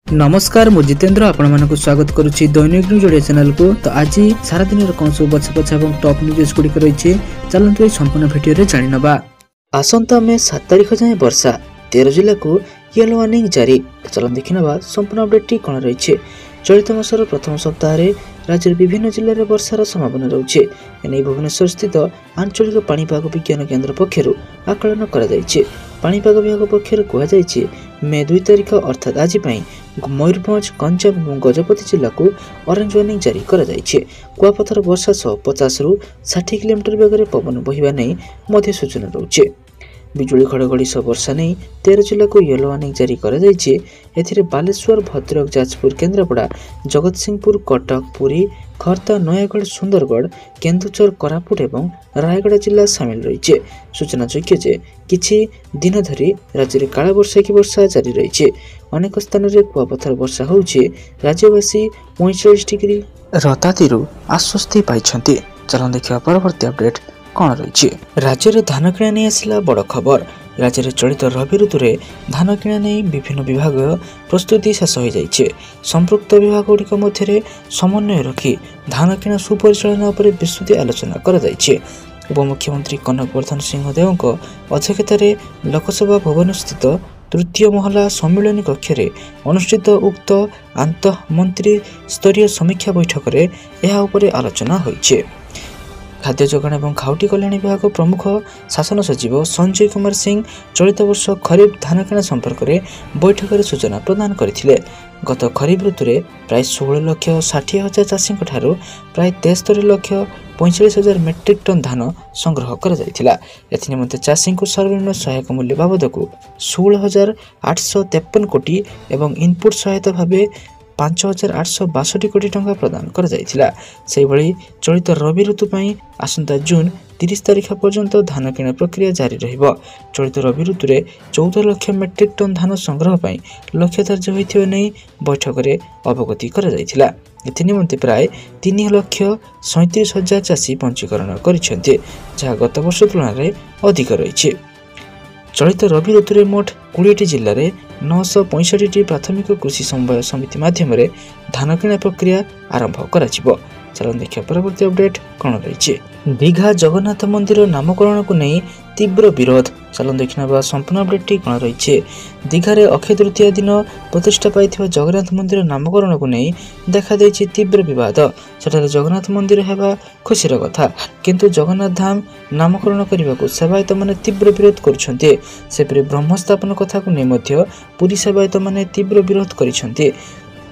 नमस्कार मु जितेंद्र आपण मानक स्वागत करुच्ची दैनिक न्यूज ओडिया चैनल को। तो आज सारा दिन कौन सब बछा बछा और टॉप न्यूज गुड़िक रही चलते संपूर्ण भिडियो जानी नवा। आसंता मे 7 तारिख जाए वर्षा 13 जिला को येलो वार्निंग जारी। चल देखि नवा संपूर्ण अपडेट कौन रही। चलित मासर प्रथम सप्ताह राज्य विभिन्न जिले में वर्षार संभावना रही है। भुवनेश्वर स्थित आंचलिक पाणीपाग विज्ञान केन्द्र पक्षर आकलन कर पाणीपाग विभाग पक्षर कहुई मे 2 तारिख अर्थात आज मयूरभंज गंजाम और गजपति जिला को ऑरेंज वार्निंग जारी कर कुआपथर वर्षा सह 50 ରୁ 60 किलोमीटर बेगर पवन बहिबा नहीं मध्य सूचना रही। बिजुली घड़घड़ी सह वर्षा नहीं 13 जिला को येलो वार्निंग जारी कर बालेश्वर भद्रक जाजपुर केन्द्रापड़ा जगतसिंहपुर कटक पुरी खर्दा नयागढ़ सुंदरगढ़ केन्दुझर कोरापुट एवं रायगड़ा जिला सामिल रही। सूचना योग्य किछि दिन धरी राज्य में काला वर्षा वर्षा जारी रही। अनेक स्थान में कुआपथर वर्षा होउछि। राज्यवासी 45 डिग्री रताती आश्वस्ति पाई। चलन देखा परवर्ती अपडेट कौन रही। राज्य में धान किणा नहीं आसला बड़ खबर। राज्य में चलित रबी ऋतु में धान किणा नहीं विभिन्न विभाग प्रस्तुति शेष हो जाइए। संपृक्त विभाग गुड़िक मध्य समन्वय रखी धान किणा सुपरिचालना पर विस्तृत आलोचना कर उपमुख्यमंत्री कनक वर्धन सिंहदेव अध्यक्षतार लोकसभा भवन स्थित तृतीय महला सम्मिलन कक्ष अनुष्ठित उक्त आंत मंत्री स्तरीय समीक्षा बैठक में यह आलोचना होइछे। खाद्य जोगाण एवं खाउटी कल्याण विभाग प्रमुख शासन सचिव संजय कुमार सिंह चलित वर्ष खरीफ धान किणा संपर्क में बैठक में सूचना प्रदान करथिले। गत खरीफ ऋतु में प्राय 16,60,000 चाषी प्राय 73,45,000 मेट्रिक टन धान संग्रह कर एनिमते चाषी को सर्वनिम्न सहायक मूल्य बाबद को 16,853 कोटी एवं इनपुट सहायता भाव 5,862 कोटी टंका प्रदान कर चलित रबी ऋतु आसंता जून 30 तारिख पर्यंत धान किणा प्रक्रिया जारी रहिबो। चलित रबी ऋतु में 14 लाख मेट्रिक टन धान संग्रह पर लक्ष्य धार्य होइथिबा नै बैठक में अवगति कर निमंते प्राय 3,37,000 चाषी पंजीकरण करिसेंते, जहाँ गत वर्ष तुलन में अधिक रही। चलित रबी ऋतु में मोट 20 जिले में 965 प्राथमिक कृषि समवाय समिति माध्यम धान किणा प्रक्रिया आरंभ कर। चलन देखिए परवर्ती अपडेट कौन रही। दीघा जगन्नाथ मंदिर नामकरण को नहीं तीव्र विरोध। चलन देखना संपूर्ण अपडेट कौन रही। दीघार अक्षय तृतीया दिन प्रतिष्ठा पाई जगन्नाथ मंदिर नामकरण को नहीं देखा तीव्र विवाद। सेठारे जगन्नाथ मंदिर है खुशीर कथा, किंतु जगन्नाथ धाम नामकरण करने को सेवायत मैंने तीव्र विरोध कर ब्रह्मस्थापन कथा को नहीं पुरी सेवायत मैंने तीव्र विरोध कर।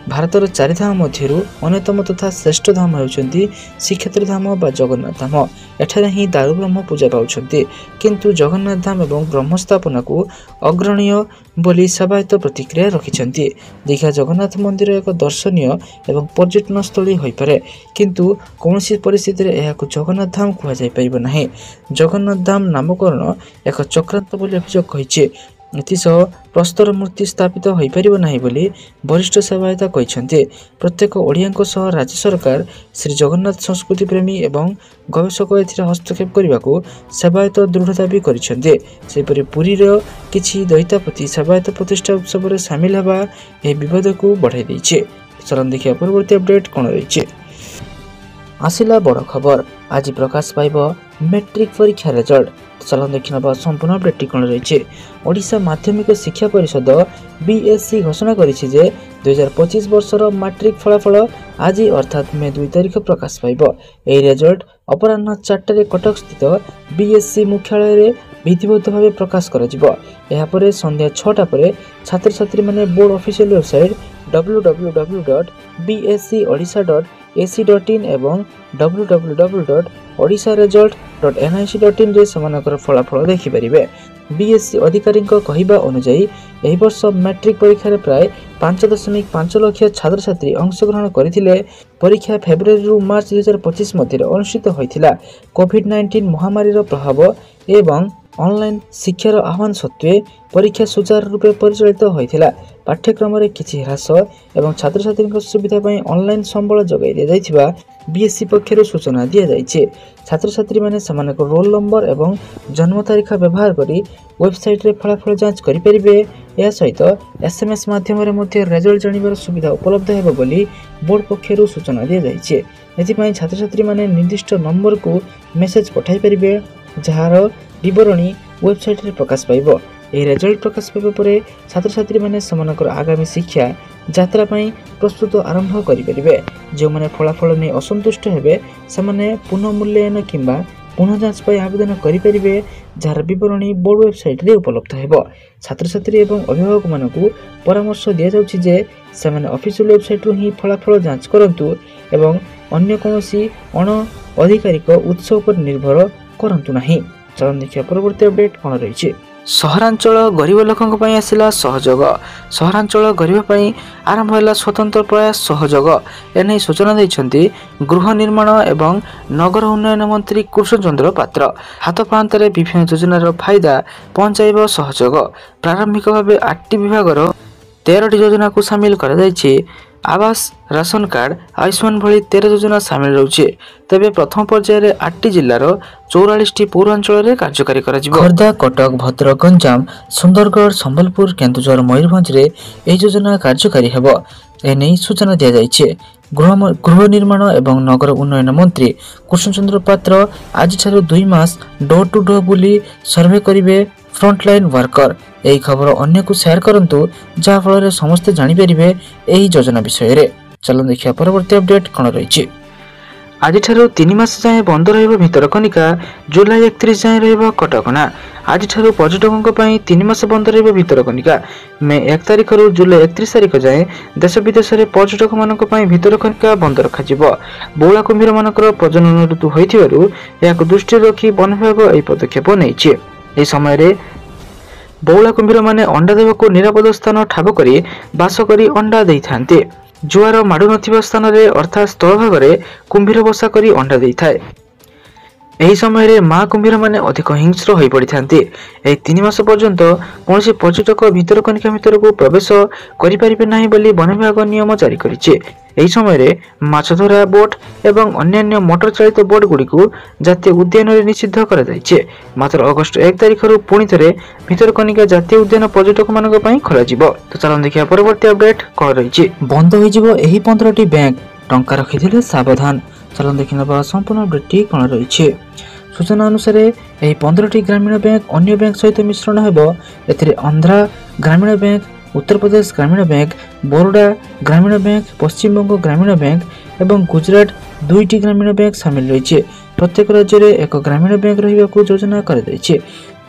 भारतर 4 धाम मध्य अन्यतम तथा श्रेष्ठ धाम होउछंती श्रीक्षेत्र धाम बा जगन्नाथ धाम। एठारे ही दारु ब्रह्म पूजा पाउछंती, किंतु जगन्नाथ धाम एवं ब्रह्मस्थापना को अग्रणीय बोली सेवायत प्रतिक्रिया रखिछंती। दीघा जगन्नाथ मंदिर एक दर्शनीय एवं पर्यटन स्थली होई पारे, किंतु कौनसी परिस्थिति रे एहाकु जगन्नाथ धाम कुहा जाय परिबो नाही। जगन्नाथ धाम नामकरण एक चक्रांत बोली अभियोग कहिछे। एथिसह प्रस्तर मूर्ति स्थापित हो पारिबो नाही बोली वरिष्ठ सेवायता कहिसेंते। प्रत्येक ओडियांको सह राज्य सरकार श्री जगन्नाथ संस्कृति प्रेमी एवं गवेषक एथिरे हस्तक्षेप करने को सेवायत दृढ़ दाबी करिसेंते। सेपरि पुरी रो किछि दैतापति सेवायत प्रतिष्ठा उत्सव में सामिल हेबा ए विवाद को बढ़ाई दैछे। चलन देखिया परवर्ती अपडेट कौन रही। आसिला बड़ खबर, आज प्रकाश पाइब मैट्रिक परीक्षा रिजल्ट। चलन देखना संपूर्ण अपडेट कौन रही। ओडिशा माध्यमिक शिक्षा परिषद बीएससी घोषणा करिछि जे 2025 वर्षर मैट्रिक फलाफल आज अर्थात मे 2 तारिख प्रकाश पाइब। एही रिजल्ट अपराह्न 4 कटक स्थित बीएससी मुख्यालय रे विधिवत भाव प्रकाश कर। यापर संध्या 6टा पर छात्र छात्री माने बोर्ड ऑफिशियल वेबसाइट www.bscodisha.ac.in एवं www.odisharesult.nic.in रे समानकर फलाफल देखि परिबे। बीएससी अधिकारी कहवा अनुसार एही वर्ष मैट्रिक परीक्षा प्राय 5.5 लाख छात्र छात्री अंशग्रहण करथिले। परीक्षा फेब्रुआरी रु मार्च 2025 मध्य अनुष्ठित होइथिला। कोविड-19 महामारी प्रभाव एवं ऑनलाइन शिक्षार आह्वान सत्वे परीक्षा सुचारू रूपे परिचालित होइथिला। पाठ्यक्रम रे किछि ह्रास एवं छात्र छात्री सुविधा पई ऑनलाइन संबल जगाई दिया जाइथिबा बीएससी पक्षरु सूचना दिया जाइछे। छात्र छात्री माने समानक रोल नंबर एवं जन्म तारीख व्यवहार करी वेबसाइट रे फलाफल जांच करि परिबे। या सहित एसएमएस माध्यम रे मध्ये रिजल्ट जानिबार सुविधा उपलब्ध हेबो बोली बोर्ड पक्षरु सूचना दिया जाइछे। एथि पई छात्र छात्री माने निर्दिष्ट नंबर को मेसेज पठाई परिबे जहार विवरणी वेबसाइट रे प्रकाश पाइबो। एही रिजल्ट प्रकाश पाइबा परे छात्र छात्री माने समानकर आगामी शिक्षा यात्रा पई प्रस्तुत आरंभ करि परिबे। जे माने फलाफल नै असंतुष्ट हेबे समाने पुनः मूल्यांकन किंबा पुनः जांच पई आवेदन करि परिबे जार विवरणी बोर्ड वेबसाइट रे उपलब्ध हेबो। छात्र छात्री एवं अभिभावक मानकु परामर्श दिया जाउछि जे समाने ऑफिशियल वेबसाइट रो ही फलाफल जांच करंतु एवं अन्य कोनोसी अण आधिकारिक उत्स पर निर्भर करंतु नाही। चलन देखिया परवर्ती अपडेट कोन रहिछि। सहरांचल गरीब लोकंक पई आसिला सहयोग। सहरांचल गरीब पई आरंभ होला स्वतंत्र प्रयास सहयोग। एनै सूचना दैछन्ती गृह निर्माण एवं नगर उन्नयन मंत्री कृष्णचंद्र पात्र। हाथ पांतरे विभिन्न योजनार फायदा पहुंचाइबो सहयोग। प्रारंभिक भाबे 8टी विभागर 13टी योजना को शामिल करा जायछि। आवास राशन कार्ड आयुष्मान भली 13 योजना सामिल रहउछि। तबे प्रथम पर्यायर 8टी जिल्लार 44टी पौरांचल रे कार्यकारी करा जिवो। खर्दा कटक भद्रक गंजाम सुंदरगढ़ संबलपुर केन्दुझर मयूरभंज रे ए योजना कार्यकारी हेबो। एनै सूचना दिया जायछि। गृह निर्माण एवं नगर उन्नयन मंत्री कृष्णचंद्र पात्र आज ठारू 2 मास डोर टू डोर बुली सर्वे करिवे फ्रंटलाइन वर्कर। एही खबर अन्य को शेयर करंतु जहा फल समस्त जानि परिबे एही योजना विषय रे। चलन देखिया परवर्ती अपडेट कोन रहिछि। आज ठारू 3 मास जाय बंद रहइबो भितरकनिका। जुलाई 31 जाय रहइबो कटकणा। आज ठारू पर्यटकक पई 3 मास बंद रहइबो भितरकनिका। मे 1 तारिख रु जुलाई 31 तारिख जाय देश विदेश रे पर्यटक मानक पई भितरकनिका बंद रखा जिवो। बौला कुम्भीर मानकर प्रजनन ऋतु होइथिबारु याक दृष्टि रखी वन विभाग एही पदक्षेप नेइछि। एही समय रे बौला कुम्भीर माने अंडा देवको निरापद स्थान ठाब करी बास करी अंडा देइथान्ते। जुआर माडु नथिबा स्थान रे अर्थात स्थल भाग रे कुम्भीर बसा करी अंडा देइथाय। एही समय रे मां कुम्भीर माने अधिक हिंस्र होई पड़िथान्ते। एही 3 मास पर्यंत कोनोसी पर्यटक भितरकनिका भितर को प्रवेश करि परिबे नाही बोली वन विभाग नियम जारी करिছে। एही समय रे माछ धरा बोट एवं अन्यान्य मोटर चालित बोट गुडी को जातीय उद्यान रे निषिद्ध करा जायছে। मात्र अगस्त 1 तारिख रु पुणी थरे भितरकनिका जातीय उद्यान पर्यटक मानक पई खोला जिवो। तो चलन देखिया परवर्ती अपडेट कोन रहिछि। बंद होई जिवो एही 15टी बैंक टंका रखिथिले सावधान। चलन देखिनबा संपूर्ण अपडेट कोन रहिछि। सूचना अनुसार एही 15टी ग्रामीण बैंक अन्य बैंक सहित मिश्रण हेबो। एथिरे आंध्रा ग्रामीण बैंक, उत्तर प्रदेश ग्रामीण बैंक, बरोडा ग्रामीण बैंक, पश्चिम बंग ग्रामीण बैंक एवं गुजरात 2टी ग्रामीण बैंक शामिल रहिছে। प्रत्येक राज्य रे एक ग्रामीण बैंक रहिबा को योजना कर दैছে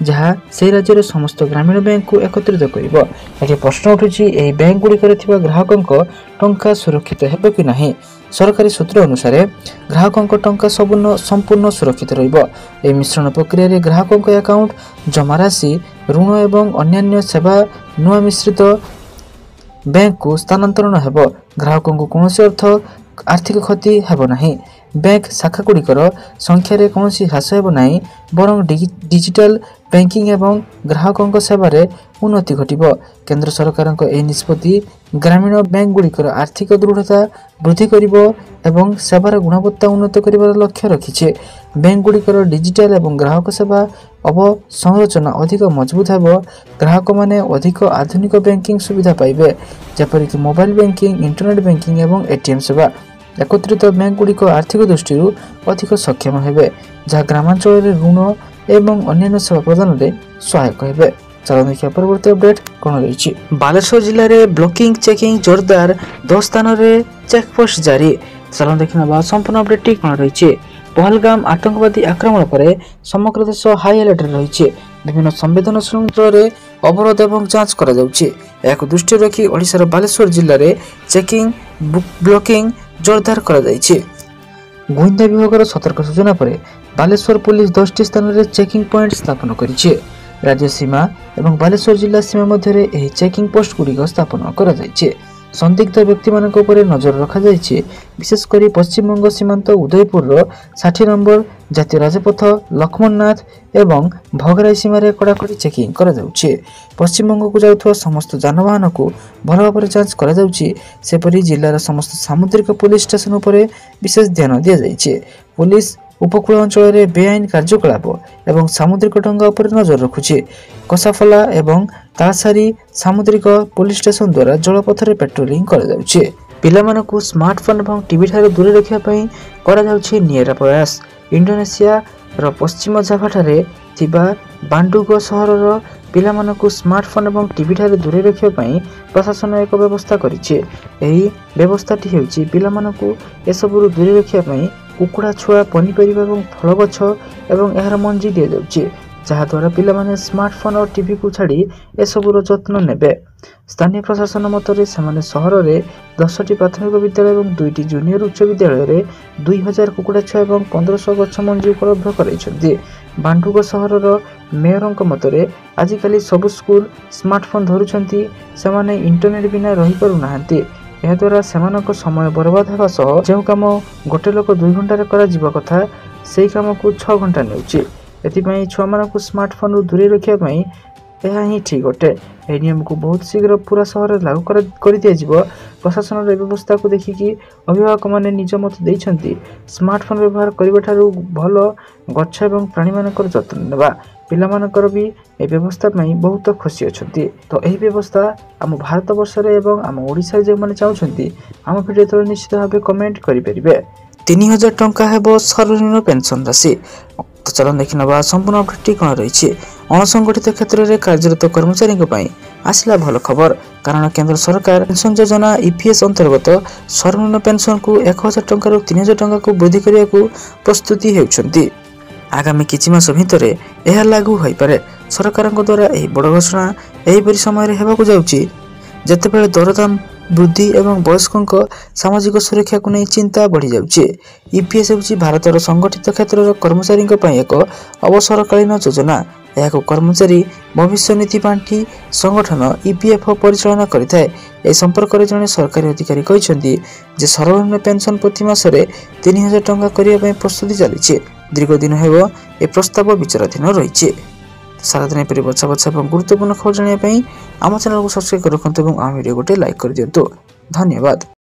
जहा से राज्य रे समस्त ग्रामीण बैंक को एकत्रित करिवो। एठी प्रश्न उठुछि एही बैंक गुडी करे थिबा ग्राहकंक टंका सुरक्षित हेबो कि नाही। सरकारी सूत्र अनुसार ग्राहकंक टंका संपूर्ण सुरक्षित रहिबो। ए मिश्रण प्रक्रिया रे ग्राहकंक अकाउंट जमा राशि ऋण एवं अन्यान्य सेवा नुआ मिश्रित बैंक को स्थानांतरण हेबो। ग्राहकंक कोनोसी आर्थिक क्षति हेबो नाही। बैंक शाखा गुड़िकर संख्या रे कोनोसी ह्रास हेबो नाही बरं डिजिटल बैंकिंग एवं ग्राहकंक सेवा रे उन्नति घटिबो। केंद्र सरकारक ए निष्पत्ति ग्रामीण बैंक गुड़िकर आर्थिक दृढ़ता वृद्धि करिबो एवं सेवार गुणवत्ता उन्नत करिबार लक्ष्य रखिছে। बैंक गुड़िकर डिजिटल एवं ग्राहक सेवा अवसंरचना अधिक मजबूत हेबो। ग्राहक माने अधिक आधुनिक बैंकिंग सुविधा पाइबे जेपरि कि मोबाइल बैंकिंग, इंटरनेट बैंकिंग एवं एटीएम सेवा। एकत्रित बैंक गुड़िक आर्थिक दृष्टि अधिक सक्षम हेबे जहाँ ग्रामांचल रे ऋण एवं अन्य सेवा प्रदान रे सहायक हेबे। चलन देखिया परवर्ती अपडेट कोन रहिछि। बालेश्वर जिल्ला रे ब्लॉकिंग चेकिंग जोरदार 10 स्थान रे चेकपोस्ट जारी। चलन देखिना संपूर्ण अपडेट कोन रहिछि। पहलगाम आतंकवादी आक्रमण पर समग्र देश हाई अलर्ट रहिछि। विभिन्न संवेदनशील अंचल रे अवरोध एवं जांच करा जाउछि। एक दृष्टि रखी ओडिशार बालेश्वर जिल्ला रे चेकिंग ब्लॉकिंग जोरदार करा जाइछि। गोविंदा विभागर सतर्क सूचना पर बालेश्वर पुलिस 10टी स्थान रे चेकिंग पॉइंट स्थापन करिछि। राज्य सीमा एवं बालेश्वर जिला सीमा मध्य रे एही चेकिंग पोस्ट गुडी स्थापन करा जाइछि। संदिग्ध व्यक्ति मानक नजर रखाଯାଇଛି। विशेषकर पश्चिमबंग सीमांत उदयपुर 60 नंबर जातीय राजपथ लक्ष्मणनाथ एवं भगराई सीमार कड़ाकड़ी चेकिंग करा जाउछि। पश्चिमबंग को जाउथुवा समस्त जानवाहन को भल भाव जांच करा जाउछि। सेपरि जिलार समस्त सामुद्रिक पुलिस स्टेशन उपर विशेष ध्यान दिया जाइछि। पुलिस उपकूल अंचल बेआईन कार्यकलाप एवं सामुद्रिक डंगा उपर नजर रखुछि। कसाफला एवं तासारी सामुद्रिक पुलिस स्टेशन द्वारा जलपथरे पेट्रोलिंग करा जाउछि। पिलामानकु स्मार्टफोन एवं टीवी ठारे दूर रखिया पई करा जाउछि नियरा प्रयास। इंडोनेशिया रो पश्चिम जाभा ठारे थिबा बांडुगो सहरर पिलामानकु स्मार्टफोन एवं टीवी ठारे दूर रखिया पई प्रशासन एक व्यवस्था करिछि। एही व्यवस्थाटी हेउछि पिलामानकु एसबुरु दूर रखिया पई कुकुड़ा छुआ पनीपरिबा एवं फल गछ एवं एहार मंजी दिया जाउछि, जहा द्वारा पिलामाने स्मार्टफोन और टीवी को छाड़ी एसबुर जत्न नेबे। स्थानीय प्रशासन मतरे सेमाने सहर में 10टी प्राथमिक विद्यालय एवं 2टी जूनियर उच्च विद्यालय में 2000 कुकुड़ा छुआ एवं 1500 गछ मंजी उपलब्ध कराइछन्ति। बांडुगो सहरर मेयरଙ୍କ मतरे आजिकाली सब स्कूल स्मार्टफोन धरुछन्ति, सेमाने इंटरनेट बिना रही पारु नाहंती। यह द्वारा सेमानक समय बर्बाद हेबा सह जो काम गोटे लोक 2 घंटा करा जिबा कथा सेही काम को 6 घंटा नेउछि। एथिपई छुआ मानक स्मार्टफोन दूरे रखिया पई यह ही ठीक अटे। यह नियम को बहुत शीघ्र पूरा सहर लागू कर दिया जिवो। प्रशासन व्यवस्था को देखिकी अभिभावक माने निज मत देइछन्ति। स्मार्टफोन व्यवहार करबा ठारू भल गछ एवं प्राणी मानकर जत्न नेबा। पिलामानकर भी ए व्यवस्था में बहुत खुशी अछन्ति। तो यही व्यवस्था आम भारत वर्ष एवं आम ओडिशा जे माने चाहुछन्ति आम भिडियो तले निश्चित भाव कमेंट करि परिबे। 3000 टंका हेबो सर्वनिम्न पेंशन राशि। तो चलो देखि नबा संपूर्ण अपडेट कौन रही। अणसंगठित क्षेत्र में कार्यरत कर्मचारी आसला भल खबर, कारण केंद्र सरकार पेंशन योजना ईपीएस अंतर्गत सर्वनिम्न पेंशन को 1000 टंका 3000 टंका को वृद्धि करने को प्रस्तुति होउछन्ति। आगामी किछि मास भितर यह लागू हो पारे। सरकार द्वारा यह बड़ घोषणा यहीपरि समय हेबाकु जाउछि जेतेबेले दरदाम वृद्धि एवं वयस्कों सामाजिक सुरक्षा को नहीं चिंता बढ़ी जाउछि। ईपीएस होउछि भारतर संगठित क्षेत्र कर्मचारी एक अवसरकालीन योजना। यह कर्मचारी भविष्य नीति पांठी संगठन ईपीएफओ परिचालना करिथाय। ए संपर्क में जड़े सरकारी अधिकारी कहते जे सर्वनिम्न पेंशन प्रति मासरे 3000 टंका करने प्रस्तुति चली। दीर्घ दिन हेबो ए प्रस्ताव विचाराधीन रही। सारा दिन पर बछा बछा और गुरुत्वपूर्ण खबर जानापी आम चैनल को सब्सक्राइब कर रखु और आम वीडियो गोटे लाइक कर दिंतु। धन्यवाद।